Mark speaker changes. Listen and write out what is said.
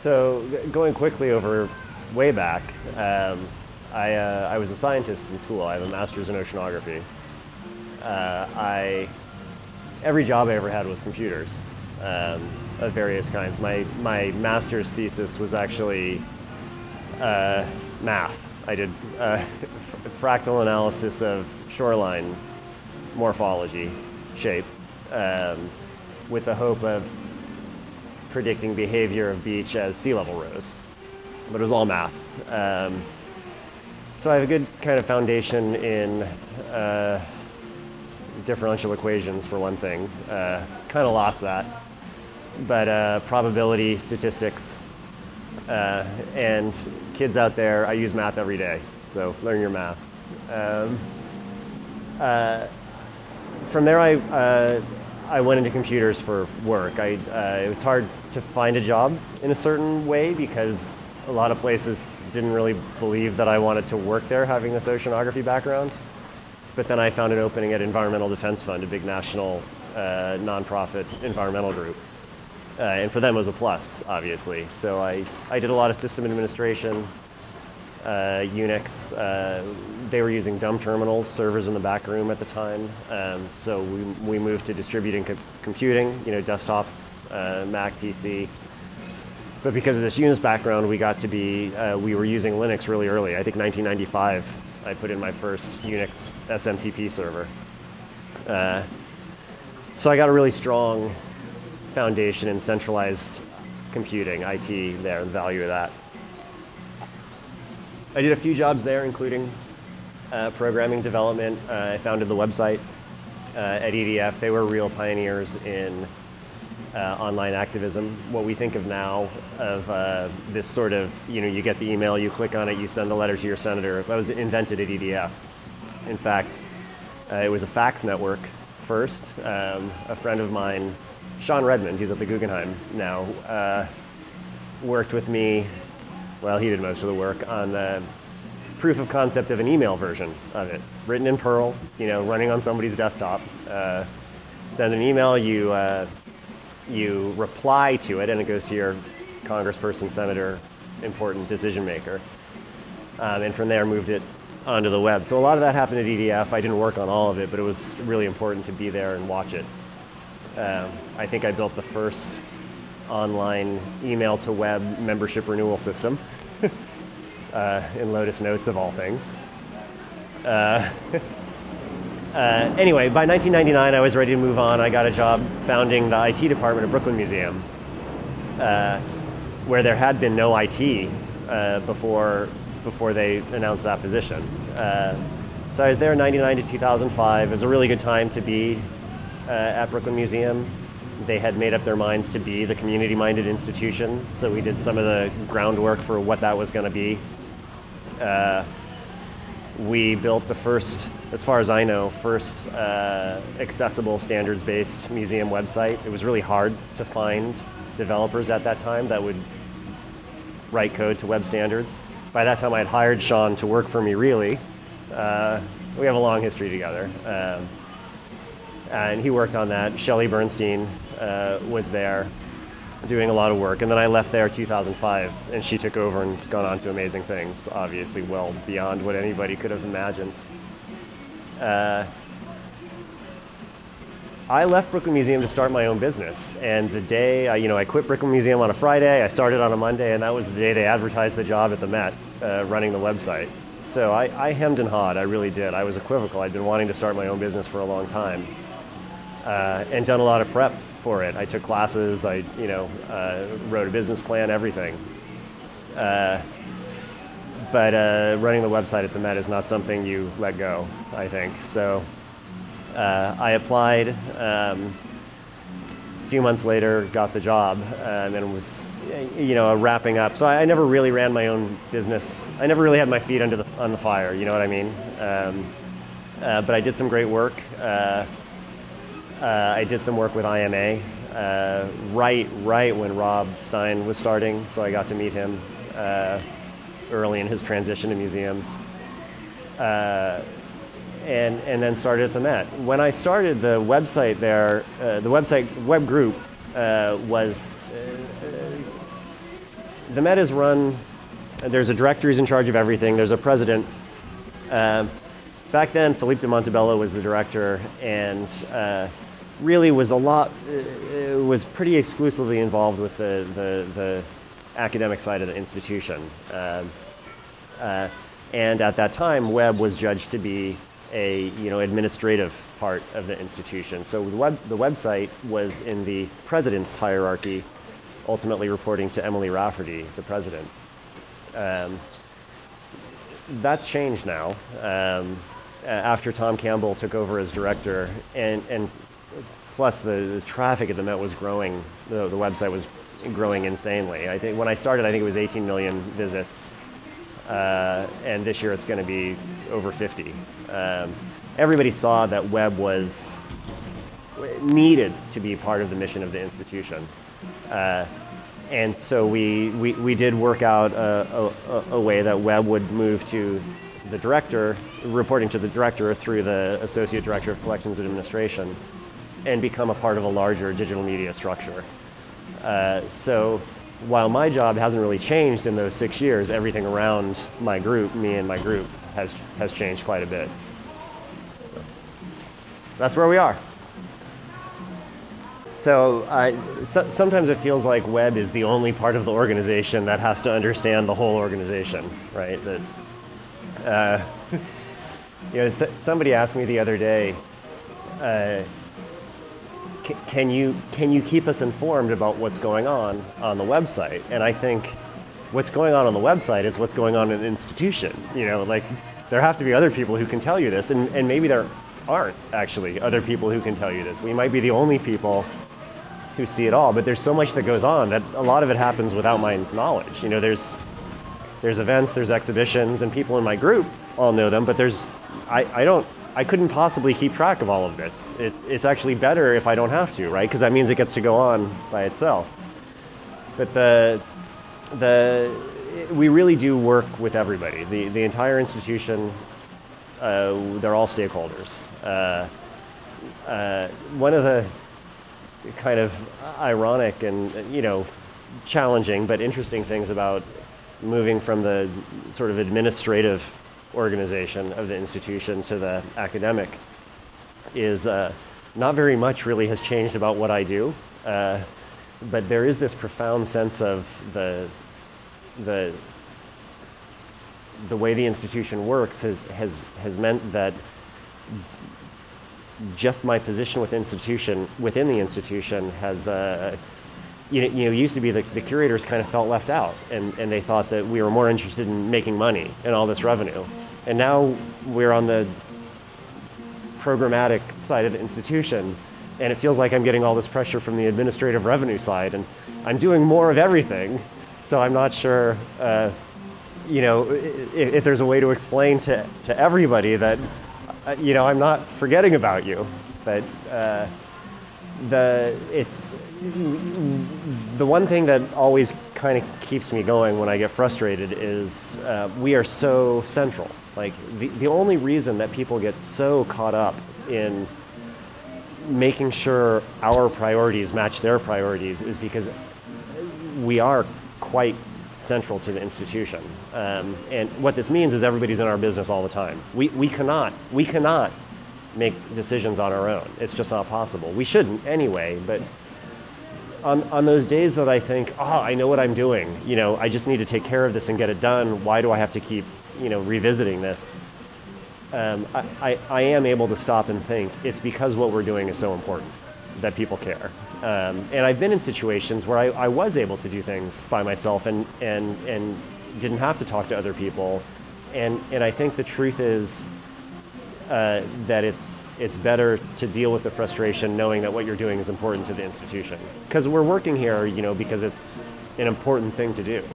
Speaker 1: So going quickly over way back, I was a scientist in school. I have a master's in oceanography. Every job I ever had was computers of various kinds. My master's thesis was actually math. I did fractal analysis of shoreline morphology, shape, with the hope of predicting behavior of beach as sea level rose. But it was all math. So I have a good kind of foundation in differential equations, for one thing. Kind of lost that. But probability, statistics, and kids out there, I use math every day. So learn your math. From there, I went into computers for work. It was hard to find a job in a certain way because a lot of places didn't really believe that I wanted to work there, having this oceanography background. But then I found an opening at Environmental Defense Fund, a big national nonprofit environmental group. And for them it was a plus, obviously. So I did a lot of system administration, Unix. They were using dumb terminals, servers in the back room at the time. So we moved to distributing computing, desktops, Mac, PC. But because of this Unix background, we got to be, we were using Linux really early. I think 1995, I put in my first Unix SMTP server. So I got a really strong foundation in centralized computing, IT there, and the value of that. I did a few jobs there, including programming development. I founded the website at EDF. They were real pioneers in online activism. What we think of now of this sort of, you get the email, you click on it, you send a letter to your senator. That was invented at EDF. In fact, it was a fax network first. A friend of mine, Sean Redmond, he's at the Guggenheim now, worked with me. Well, he did most of the work on the proof of concept of an email version of it, written in Perl, running on somebody's desktop. Send an email, you reply to it, and it goes to your congressperson, senator, important decision maker. And from there, moved it onto the web. So a lot of that happened at EDF. I didn't work on all of it, but it was really important to be there and watch it. I think I built the first online email to web membership renewal system in Lotus Notes of all things. Anyway, by 1999 I was ready to move on. I got a job founding the IT department at Brooklyn Museum, where there had been no IT before they announced that position. So I was there in 99 to 2005. It was a really good time to be at Brooklyn Museum. They had made up their minds to be the community-minded institution, so we did some of the groundwork for what that was going to be. We built the first, as far as I know, first accessible standards-based museum website. It was really hard to find developers at that time that would write code to web standards. By that time I had hired Sean to work for me, really. We have a long history together. And he worked on that. Shelley Bernstein was there doing a lot of work. And then I left there in 2005, and she took over and has gone on to amazing things, obviously well beyond what anybody could have imagined. I left Brooklyn Museum to start my own business. And the day, I quit Brooklyn Museum on a Friday, I started on a Monday, and that was the day they advertised the job at the Met, running the website. So I hemmed and hawed, I really did. I was equivocal. I'd been wanting to start my own business for a long time. And done a lot of prep for it. I took classes, I wrote a business plan, everything. But running the website at the Met is not something you let go, I think. So I applied. A few months later, got the job, and was wrapping up. So I never really ran my own business. I never really had my feet on the fire, you know what I mean? But I did some great work. I did some work with IMA right when Rob Stein was starting, so I got to meet him early in his transition to museums, and then started at the Met. When I started the website there, the web group was the Met is run, there's a director who's in charge of everything, there's a president. Back then, Philippe de Montebello was the director, and really was was pretty exclusively involved with the academic side of the institution. And at that time, web was judged to be a administrative part of the institution. So the website was in the president's hierarchy, ultimately reporting to Emily Rafferty, the president. That's changed now. After Tom Campbell took over as director, and plus the traffic at the Met was growing, the website was growing insanely. I think when I started, I think it was 18 million visits, and this year it's going to be over 50. Everybody saw that web needed to be part of the mission of the institution. And so we did work out a way that web would move to the director, reporting to the director through the Associate Director of Collections Administration, and become a part of a larger digital media structure. So while my job hasn't really changed in those 6 years, everything around my group, me and my group, has changed quite a bit. That's where we are. So sometimes it feels like web is the only part of the organization that has to understand the whole organization, right? That, somebody asked me the other day, can you keep us informed about what's going on the website? And I think what's going on the website is what's going on in the institution. Like there have to be other people who can tell you this, and maybe there aren't actually other people who can tell you this. We might be the only people who see it all, but there's so much that goes on that a lot of it happens without my knowledge. There's events, there's exhibitions, and people in my group all know them, but I couldn't possibly keep track of all of this. It's actually better if I don't have to, right? Because that means it gets to go on by itself. But we really do work with everybody. The entire institution, they're all stakeholders. One of the kind of ironic and challenging but interesting things about moving from the sort of administrative organization of the institution to the academic is not very much really has changed about what I do, but there is this profound sense of the way the institution works has meant that just my position within the institution has, used to be the curators kind of felt left out, and they thought that we were more interested in making money and all this revenue. And now we're on the programmatic side of the institution, and it feels like I'm getting all this pressure from the administrative revenue side, and I'm doing more of everything, so I'm not sure, if there's a way to explain to everybody that I'm not forgetting about you, but the one thing that always kind of keeps me going when I get frustrated is we are so central. Like the only reason that people get so caught up in making sure our priorities match their priorities is because we are quite central to the institution. And what this means is everybody's in our business all the time. We cannot make decisions on our own. It's just not possible. We shouldn't anyway, but on those days that I think, I know what I'm doing, I just need to take care of this and get it done, why do I have to keep, revisiting this? I am able to stop and think, it's because what we're doing is so important that people care. And I've been in situations where I was able to do things by myself and didn't have to talk to other people. And I think the truth is that it's better to deal with the frustration knowing that what you're doing is important to the institution. Because we're working here, because it's an important thing to do.